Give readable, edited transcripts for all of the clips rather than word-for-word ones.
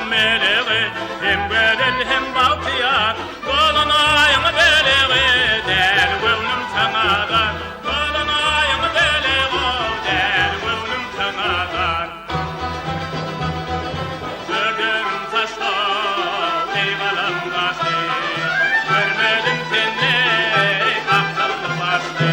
meleği, hem gödel hem baltıya, dolunayın beleği, del gönlüm sanadan, dolunayın beleği, del gönlüm sanadan. Gördüm taşla, eyvallah başlı, görmedim seni, akıllı başlı.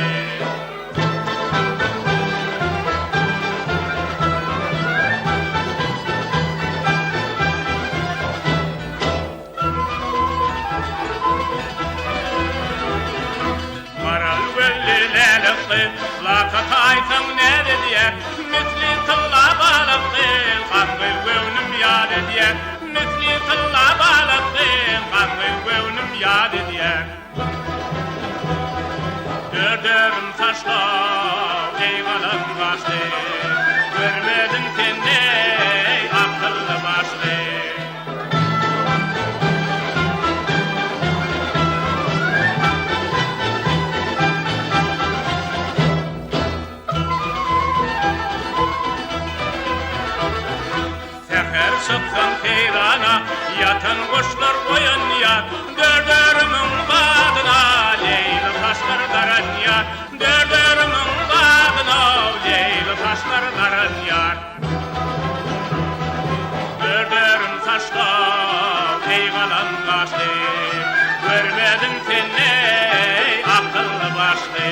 Lakat aytan nere diye, misli tılla balıktı, kanlı gönlüm yad diye, misli tılla balıktı, kanlı gönlüm yad diye. Gördüm taşla, eyvallah başlı, görmedim seni, akıllı başlı. Çıksam keyrana, yatan kuşlar koyun ya, dördürümün bağına, leyli taşlar daran ya, dördürümün bağına, leyli taşlar daran ya. Dördürüm taşlar, eyvallah başlı, görmedim seni, akıllı başlı.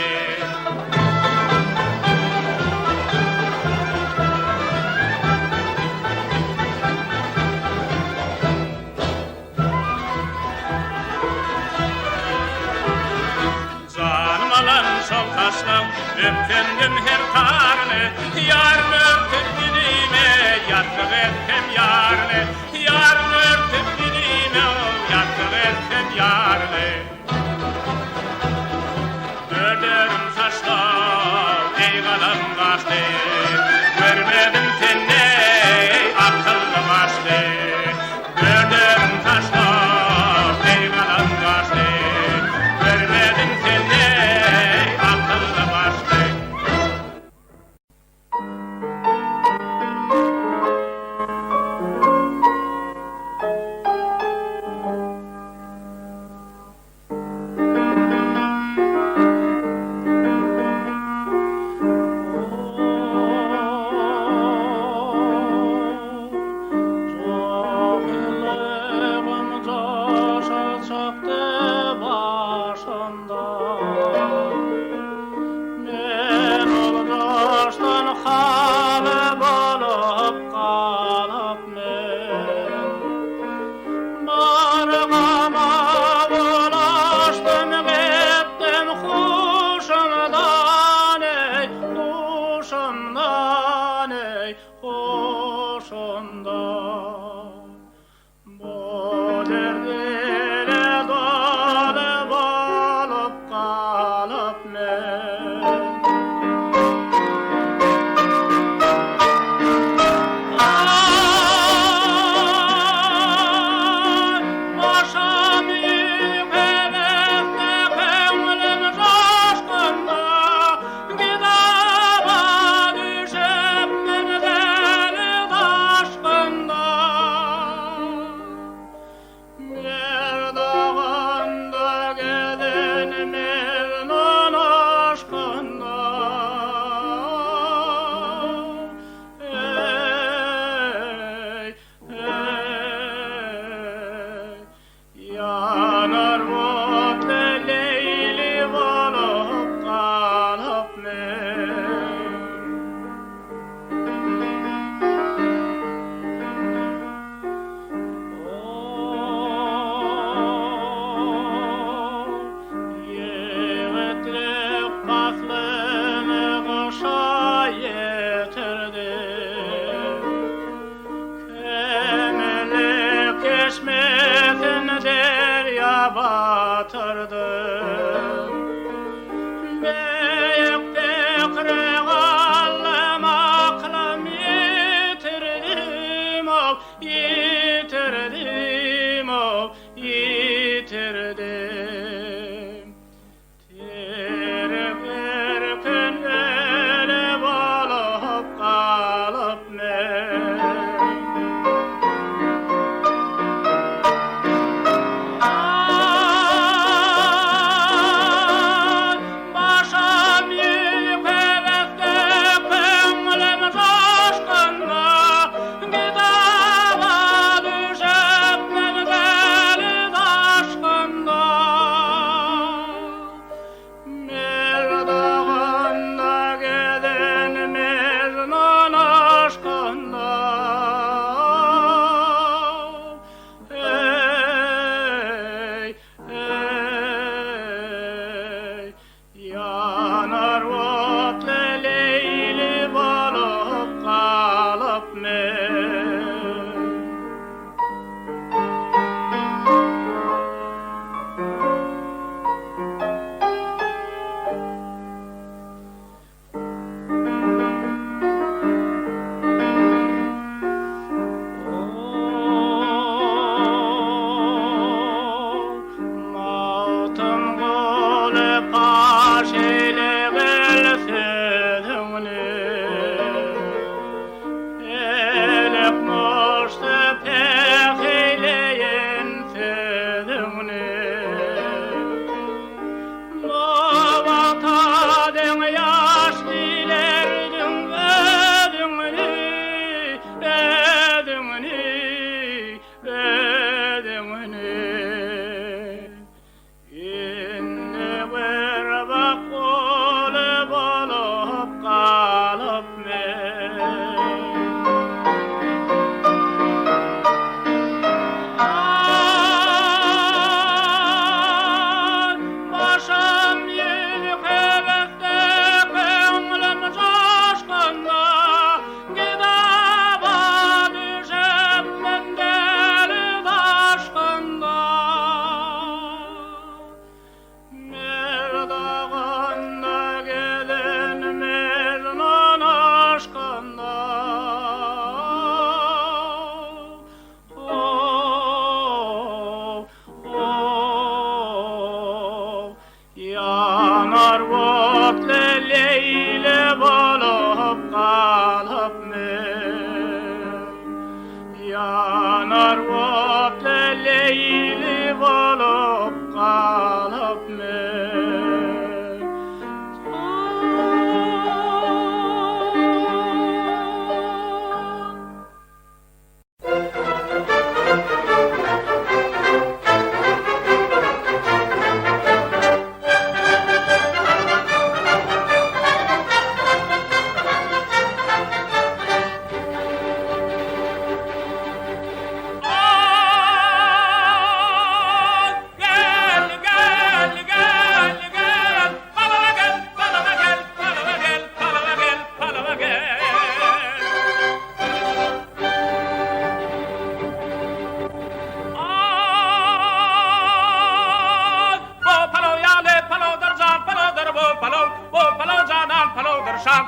Öptündüm her karnı, yarın örtüp gidime, yattık ettim yarını, yarın örtüp gidime, yattık ettim yarını. Gördüm saçla, eyvallah başlı, görmedim seni, akıllı başlı. Gördüm saçla, eyvallah başlı, görmedim seni, akıllı başlı.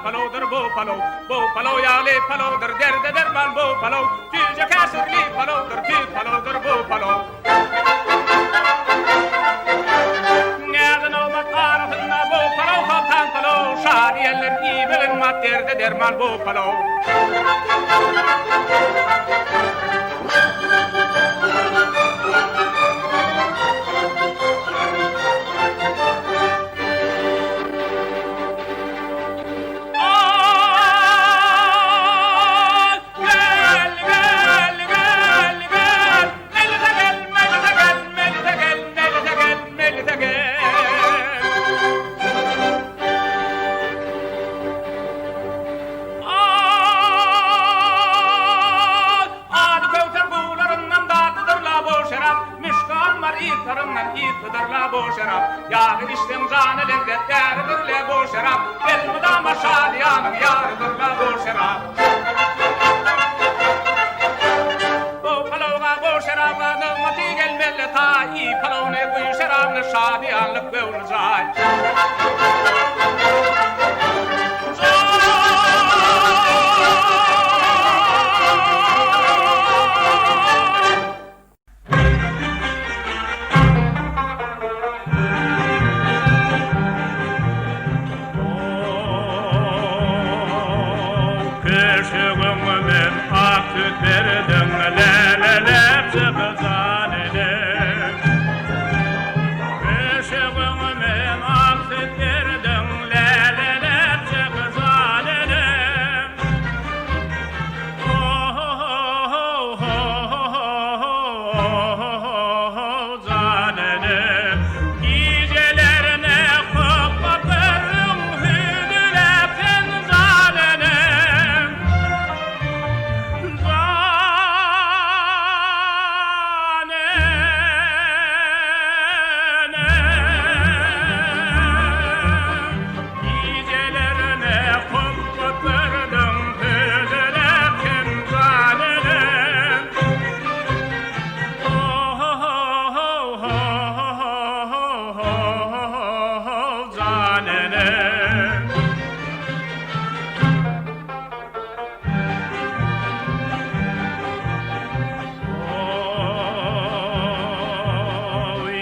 palo'dur bu palo yağlı palo'dur derde derman bu palo cüce kasırlı palo'dur palo'dur bu palo nereden olmak arasında bu palo kaltan palo şadiyeler iyi bilinmez derde derman bu palo Yarın içtim zanelinde yarıdır le bu şarap Elmudama şadiyanım yarıdır le bu şarap Bu paloğa bu şarabına nılmati gelmeli ta İyi palone bu şarabını şadiyanlık böylezay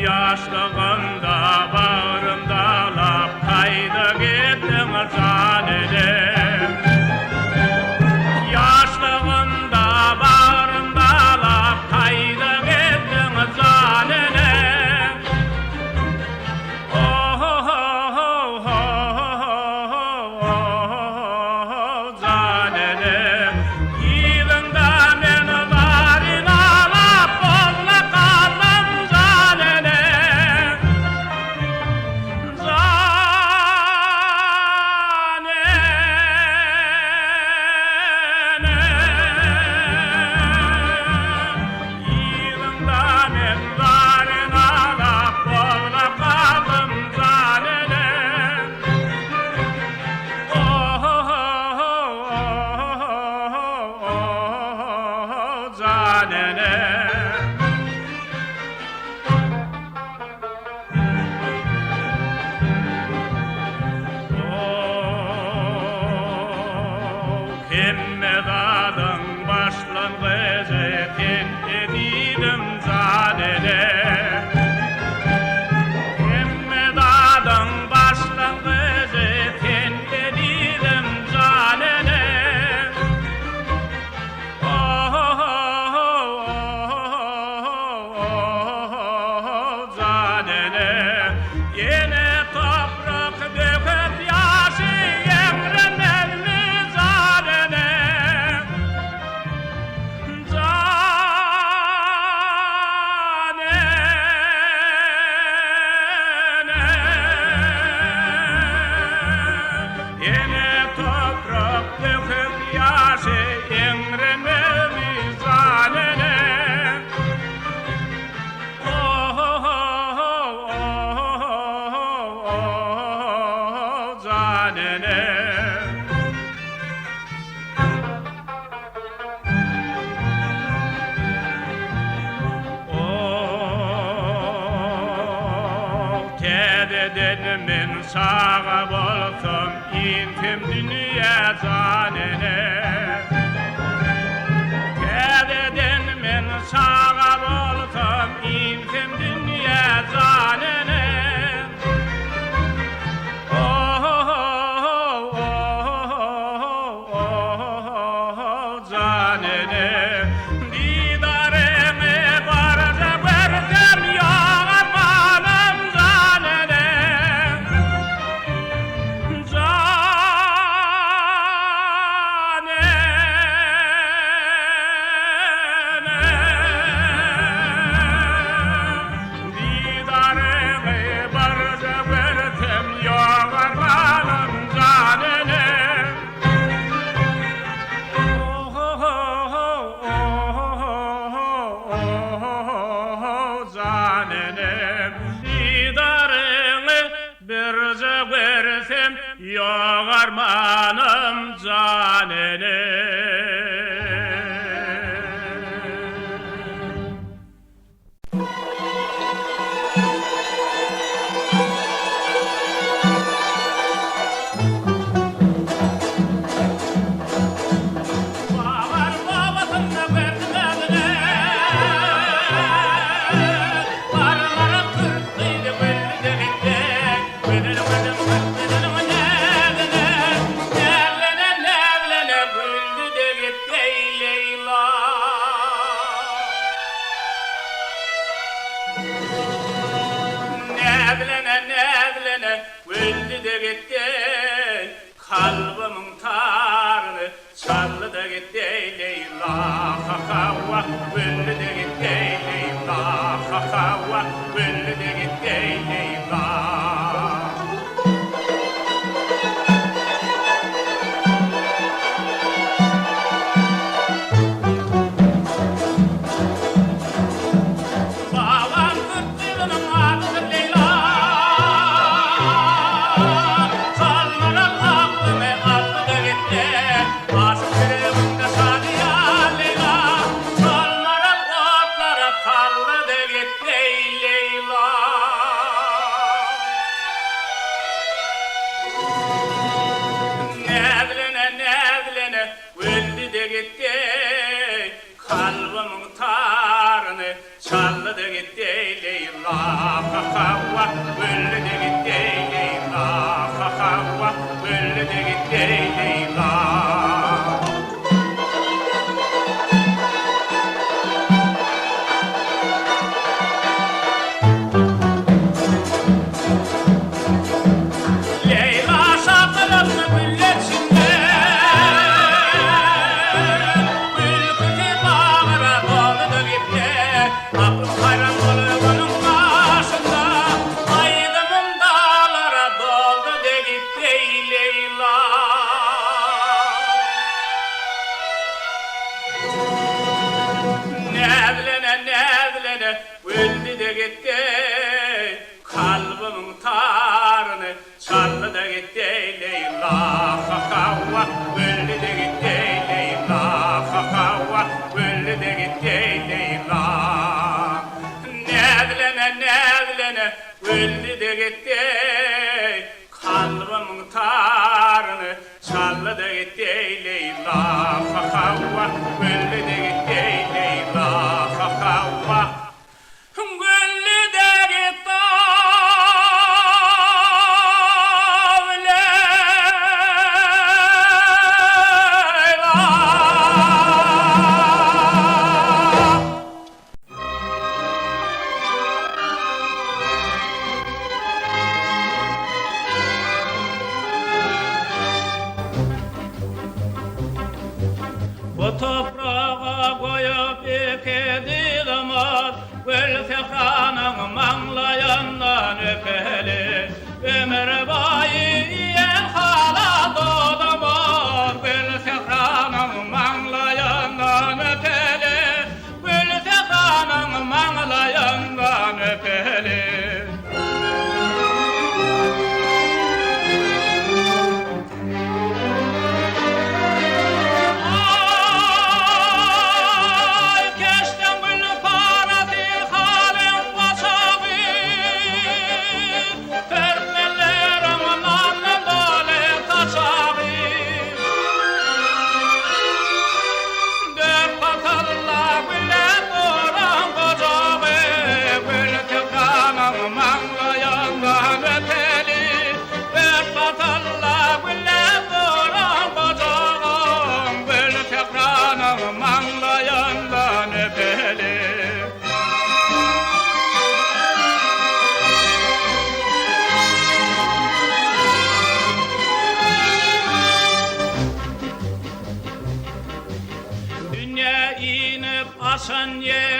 Yaşlığımda bağrımda laf kaydı gittim canım Yaşlığımda bağrımda laf kaydı gittim canım Oh oh oh oh oh canım Yılında beni varına laf bozla kaldım canım Himmedanın başlangıcı tentedim zanede Himmedanın başlangıcı tentedim zanede Oh oh oh zanede Yine toprak döküp yaşı emremez mi zanede Yine toprak döküp yaşı emremez mi zanede Oh oh oh zanede Kededen men sağa bolsam ilkim dünya zanene Kededen men sağa bolsam ilkim dünya zanene Yok armanım canene Kalbımın tarını çaldı da gitti Leyla Kakawa Güllü de gitti Leyla Kakawa Güllü de gitti Leyla Kalbımın tarını çaldı da gitti Leyla Kakawa Güllü de gitti Leyla Kakawa Güllü de gitti Leyla Güllü de gitti kalbımın tarını çaldı da gitti Leyla Kakawa Güllü de gitti Leyla Kakawa Güllü de gitti Leyla Nevlene Güllü de gitti kalbımın tarını çaldı da gitti Leyla Kakawa Güllü de gitti Leyla Kakawa Güllü de gitti Bu toprağa koyup ekediğim ar Gülsekanın manglayandan öpeli Ömür boyu yiyen hala doğdum ar Gülsekanın manglayandan öpeli Gülsekanın manglayandan öpeli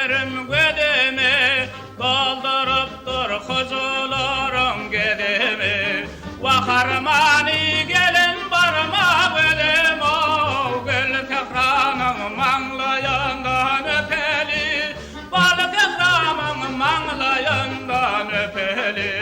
yerim güdemi, doldurupdur kuzularım gedimi. Vaharmani gelin barma güdüm, o gül tehranın manglayandan öpeli, bal tehranın manglayandan öpeli.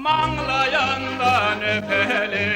Manglayandan öpeli.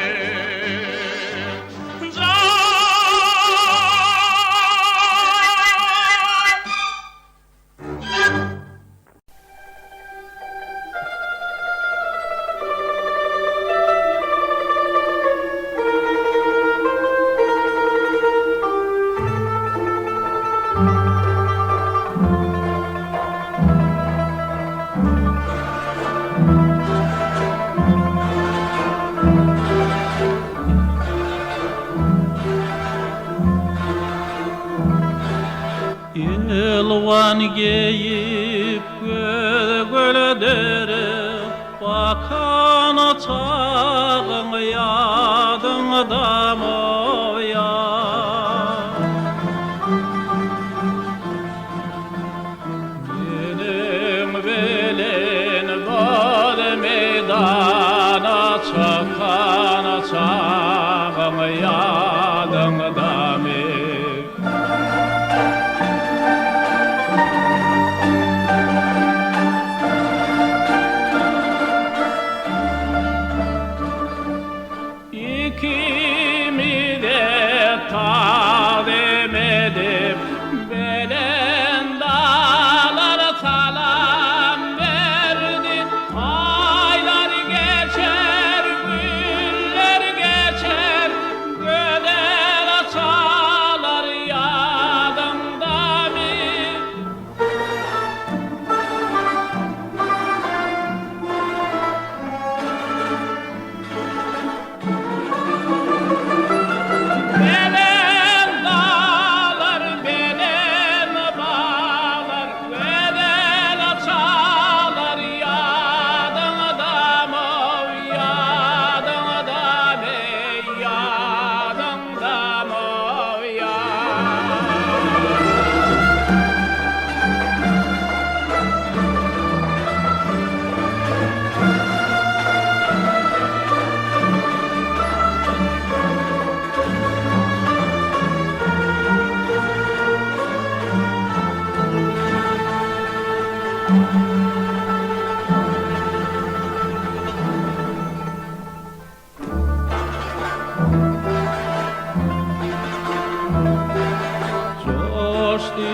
Yılvan giyip göl derip bakan çağın yadında mı ya? Benim belin bol meydana çıkan çağın yadında mı? Kimi de talim edip belen dağlar salam verdi. Aylar geçer, günler geçer, göler açarlar yadımda mı? Belen dağlar, belen bağlar, göler açarlar yadımda mı, yadımda mı, yadımda mı ya? Coştu